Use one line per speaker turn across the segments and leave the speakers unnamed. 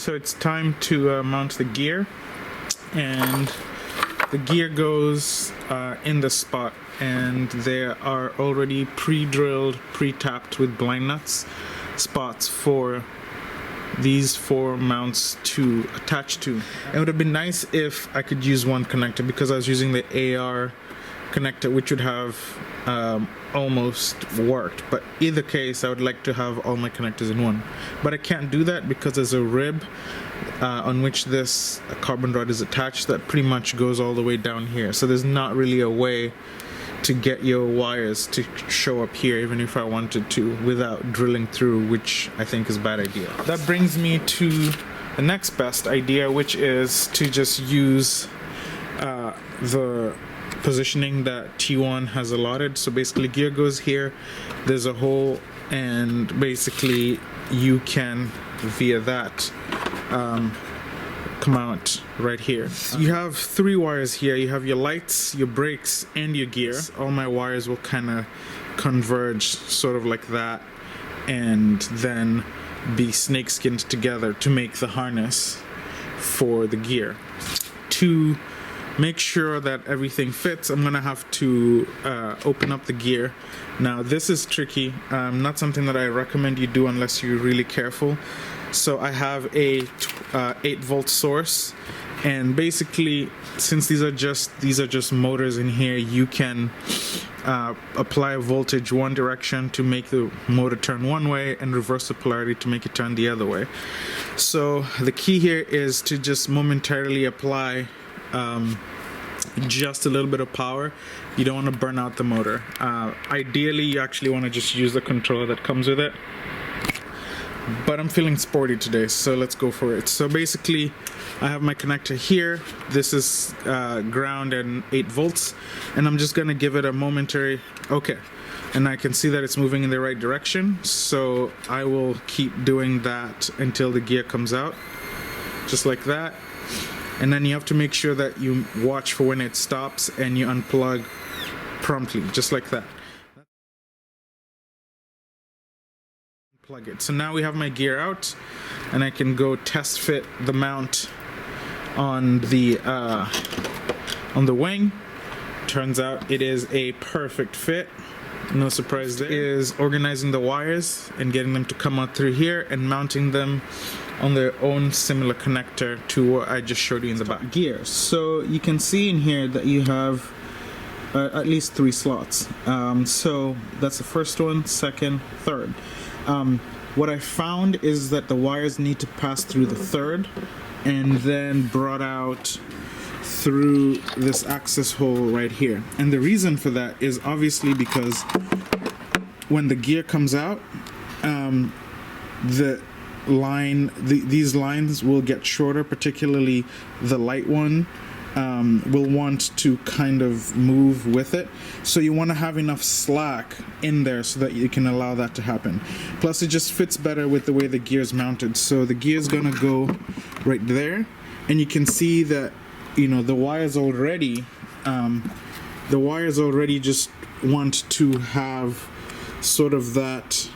So it's time to mount the gear, and the gear goes in the spot, and there are already pre-drilled, pre-tapped with blind nuts spots for these 4 mounts to attach to. It would have been nice if I could use one connector, because I was using the AR connector, which would have almost worked. But either case, I would like to have all my connectors in one, but I can't do that because there's a rib on which this carbon rod is attached that pretty much goes all the way down here. So there's not really a way to get your wires to show up here, even if I wanted to, without drilling through, which I think is a bad idea. That brings me to the next best idea, which is to just use the positioning that T-One has allotted. So basically, gear goes here, there's a hole, and basically you can, via that, come out right here. You have 3 wires here. You have your lights, your brakes, and your gear. All my wires will kind of converge sort of like that, and then be snakeskinned together to make the harness for the gear. To make sure that everything fits, I'm gonna have to open up the gear. Now this is tricky, not something that I recommend you do unless you're really careful. So I have a 8-volt source, and basically, since these are just motors in here, you can apply a voltage one direction to make the motor turn one way, and reverse the polarity to make it turn the other way. So the key here is to just momentarily apply just a little bit of power. You don't want to burn out the motor. Ideally, you actually want to just use the controller that comes with it. But I'm feeling sporty today, so let's go for it. So basically, I have my connector here. This is ground and 8 volts, and I'm just gonna give it a momentary, okay. And I can see that it's moving in the right direction, so I will keep doing that until the gear comes out, just like that. And then you have to make sure that you watch for when it stops and you unplug promptly, just like that. Plug it. So now we have my gear out, and I can go test fit the mount on the wing. Turns out it is a perfect fit. No surprise there. Is organizing the wires and getting them to come out through here and mounting them on their own similar connector to what I just showed you in the back. Gears. So you can see in here that you have at least 3 slots. So that's the first one, second, third. What I found is that the wires need to pass through the third and then brought out through this access hole right here. And the reason for that is obviously because when the gear comes out, these lines will get shorter, particularly the light one. Will want to kind of move with it, so you want to have enough slack in there so that you can allow that to happen. Plus it just fits better with the way the gear is mounted. So the gear is gonna go right there, and you can see that, you know, the wires already just want to have sort of that,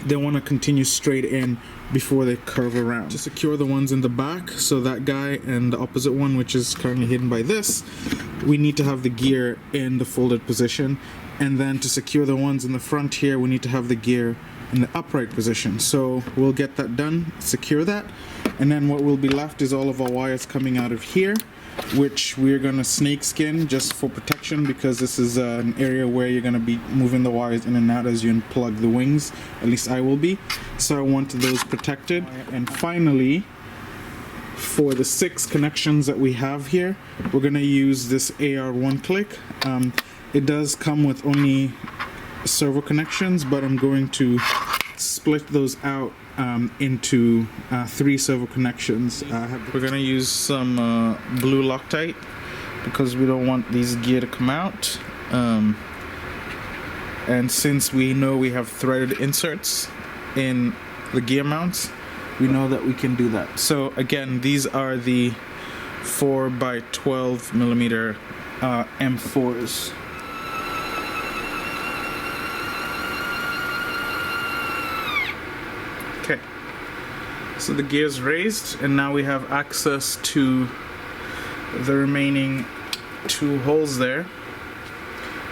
they want to continue straight in before they curve around. To secure the ones in the back, so that guy and the opposite one, which is currently hidden by this, we need to have the gear in the folded position. And then to secure the ones in the front here, we need to have the gear in the upright position. So we'll get that done, secure that, and then what will be left is all of our wires coming out of here, which we're gonna snake skin just for protection, because this is an area where you're gonna be moving the wires in and out as you unplug the wings. At least I will be. So I want those protected. And finally, for the 6 connections that we have here, we're gonna use this AR one-click. It does come with only servo connections, but I'm going to split those out into 3 servo connections. We're gonna use some blue Loctite because we don't want these gear to come out. And since we know we have threaded inserts in the gear mounts, we know that we can do that. So again, these are the 4x12 millimeter M4s. So the gear is raised, and now we have access to the remaining 2 holes there.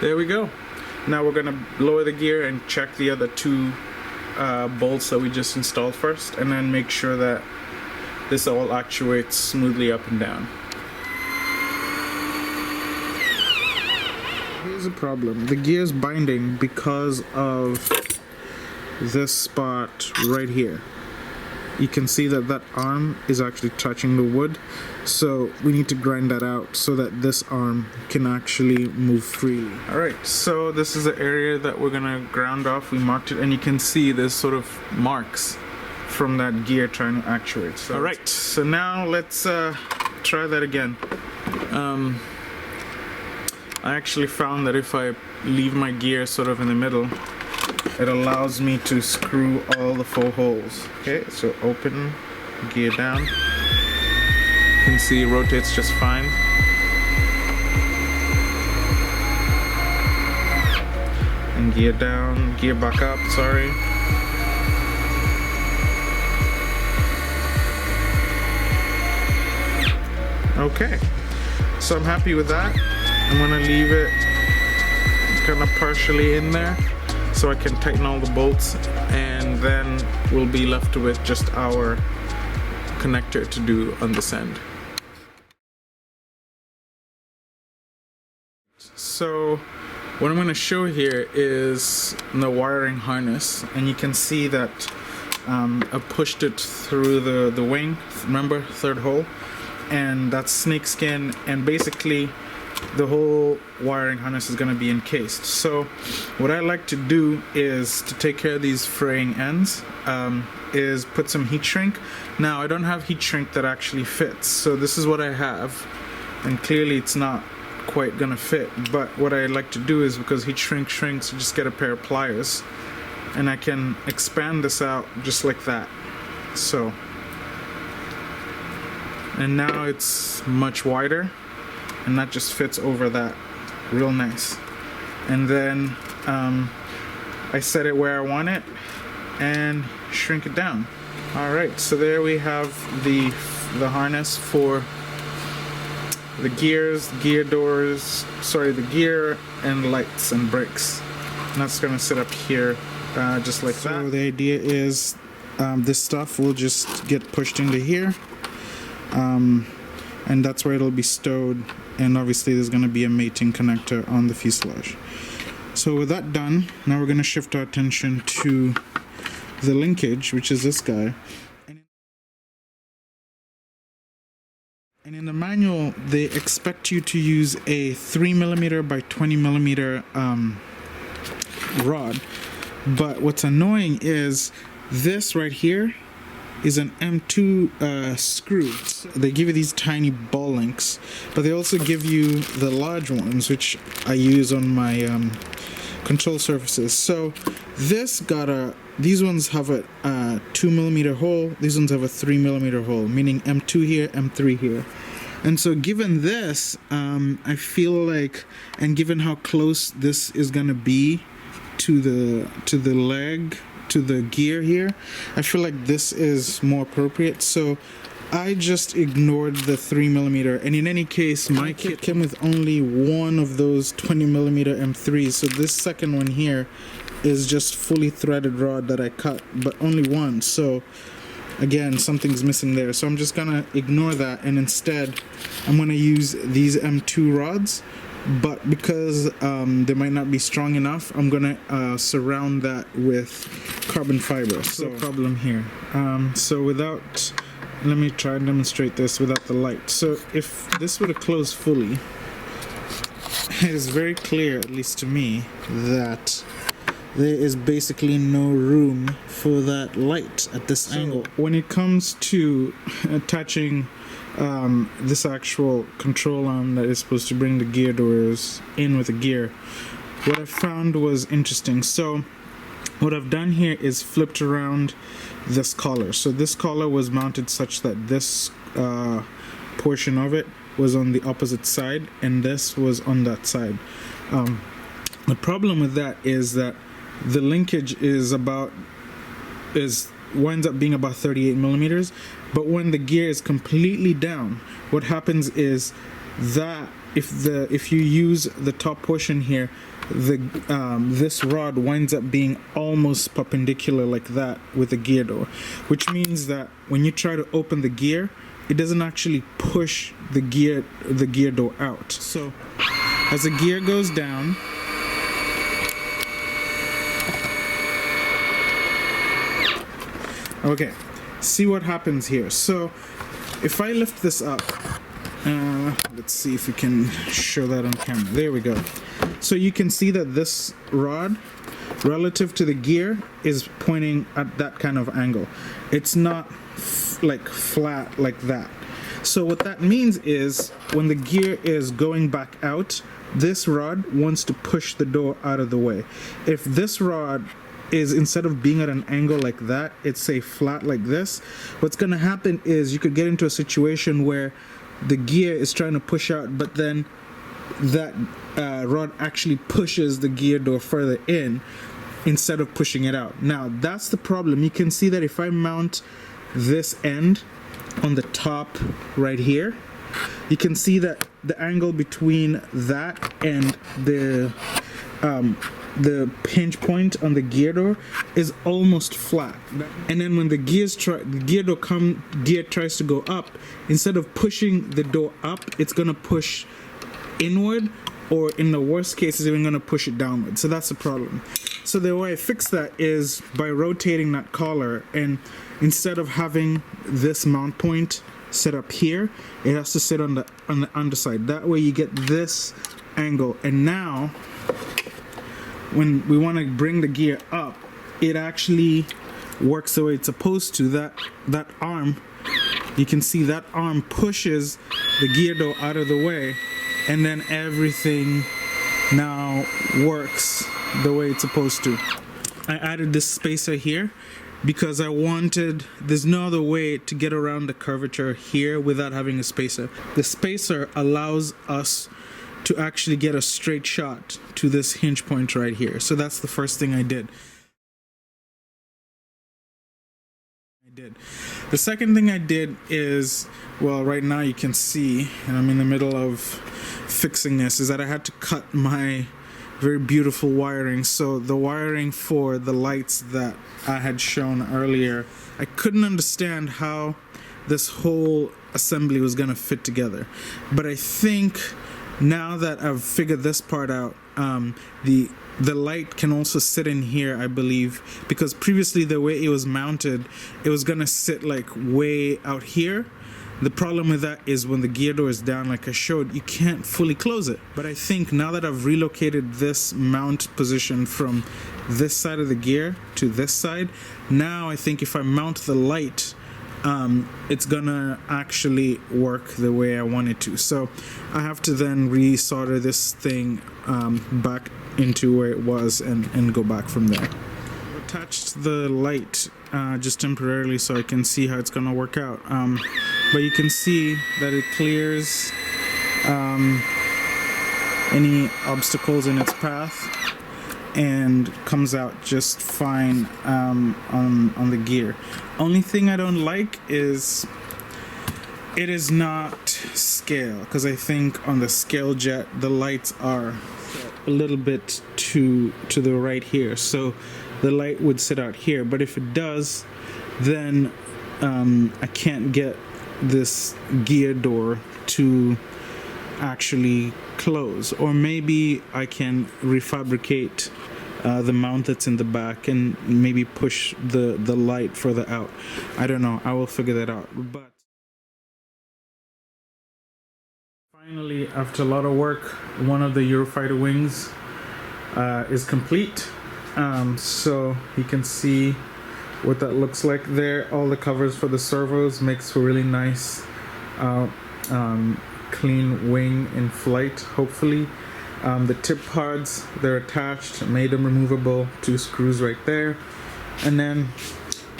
There we go. Now we're gonna lower the gear and check the other 2 bolts that we just installed first, and then make sure that this all actuates smoothly up and down. Here's the problem. The gear is binding because of this spot right here. You can see that that arm is actually touching the wood, so we need to grind that out so that this arm can actually move freely. Alright, so this is the area that we're gonna ground off. We marked it, and you can see there's sort of marks from that gear trying to actuate. So alright, so now let's try that again. I actually found that if I leave my gear sort of in the middle, it allows me to screw all the 4 holes. Okay, so open, gear down. You can see it rotates just fine. And gear down, gear back up, sorry. Okay, so I'm happy with that. I'm gonna leave it kind of partially in there, so I can tighten all the bolts, and then we'll be left with just our connector to do on this end. So what I'm going to show here is the wiring harness, and you can see that I pushed it through the wing, remember, 3rd hole, and that's snakeskin, and basically the whole wiring harness is going to be encased. So what I like to do is to take care of these fraying ends, is put some heat shrink. Now I don't have heat shrink that actually fits, so this is what I have, and clearly it's not quite gonna fit, but what I like to do is, because heat shrink shrinks, you just get a pair of pliers and I can expand this out just like that. So, and now it's much wider, and that just fits over that real nice. And then I set it where I want it and shrink it down. Alright, so there we have the harness for the gears, gear doors, sorry, the gear and lights and brakes. And that's gonna sit up here just like that. So the idea is this stuff will just get pushed into here, and that's where it'll be stowed, and obviously there's going to be a mating connector on the fuselage. So with that done, now we're going to shift our attention to the linkage, which is this guy. And in the manual, they expect you to use a 3mm by 20mm rod, but what's annoying is this right here is an M2 screw. They give you these tiny ball links, but they also give you the large ones, which I use on my control surfaces. So this got these ones have a 2mm hole, these ones have a 3mm hole, meaning M2 here, M3 here. And so given this, I feel like, and given how close this is gonna be to the leg, to the gear here, I feel like this is more appropriate. So I just ignored the 3mm, and in any case my kit came with only one of those 20mm M3s, so this second one here is just fully threaded rod that I cut, but only one. So again, something's missing there, so I'm just gonna ignore that, and instead I'm gonna use these M2 rods. But because they might not be strong enough, I'm gonna surround that with carbon fiber. So problem here. So without, let me try and demonstrate this without the light. So if this were to close fully, it is very clear, at least to me, that there is basically no room for that light at this angle. When it comes to attaching this actual control arm that is supposed to bring the gear doors in with the gear, what I found was interesting. So what I've done here is flipped around this collar. So this collar was mounted such that this portion of it was on the opposite side, and this was on that side. The problem with that is that the linkage is winds up being about 38 millimeters. But when the gear is completely down, what happens is that if you use the top portion here, this rod winds up being almost perpendicular like that with the gear door, which means that when you try to open the gear, it doesn't actually push the gear door out. So as the gear goes down, okay, see what happens here. So if I lift this up, let's see if we can show that on camera. There we go. So you can see that this rod relative to the gear is pointing at that kind of angle. It's not like flat like that. So what that means is when the gear is going back out, this rod wants to push the door out of the way. If this rod is, instead of being at an angle like that, it's say flat like this, what's going to happen is you could get into a situation where the gear is trying to push out, but then that rod actually pushes the gear door further in instead of pushing it out. Now that's the problem. You can see that if I mount this end on the top right here, you can see that the angle between that and the pinch point on the gear door is almost flat. And then when the gear tries to go up, instead of pushing the door up, it's gonna push inward, or in the worst case, it's even gonna push it downward. So that's the problem. So the way I fix that is by rotating that collar, and instead of having this mount point set up here, it has to sit on the underside. That way you get this angle. And now when we want to bring the gear up, it actually works the way it's supposed to. That arm, you can see that arm pushes the gear door out of the way, and then everything now works the way it's supposed to. I added this spacer here because I wanted, there's no other way to get around the curvature here without having a spacer. The spacer allows us to actually get a straight shot to this hinge point right here. So that's the first thing I did. The second thing I did is, well, right now you can see, and I'm in the middle of fixing this, is that I had to cut my very beautiful wiring. So the wiring for the lights that I had shown earlier, I couldn't understand how this whole assembly was going to fit together. But I think now that I've figured this part out, the light can also sit in here, I believe, because previously the way it was mounted, it was gonna sit like way out here. The problem with that is when the gear door is down, like I showed, you can't fully close it. But I think now that I've relocated this mount position from this side of the gear to this side, now I think if I mount the light, it's gonna actually work the way I want it to. So I have to then resolder this thing back into where it was and go back from there. I've attached the light just temporarily so I can see how it's gonna work out. But you can see that it clears any obstacles in its path and comes out just fine on the gear. Only thing I don't like is it is not scale, because I think on the scale jet the lights are a little bit to the right here, so the light would sit out here. But if it does, then I can't get this gear door to actually close. Or maybe I can refabricate the mount that's in the back and maybe push the light further out. I don't know, I will figure that out. But finally, after a lot of work, one of the Eurofighter wings is complete. So you can see what that looks like there. All the covers for the servos makes for really nice clean wing in flight, hopefully. The tip pods, they're attached, made them removable, 2 screws right there. And then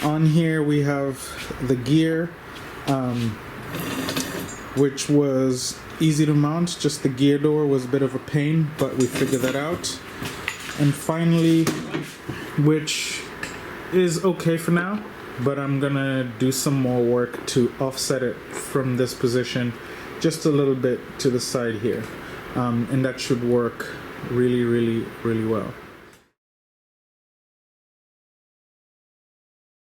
on here we have the gear, which was easy to mount. Just the gear door was a bit of a pain, but we figured that out. And finally, which is okay for now, but I'm gonna do some more work to offset it from this position just a little bit to the side here, and that should work really well.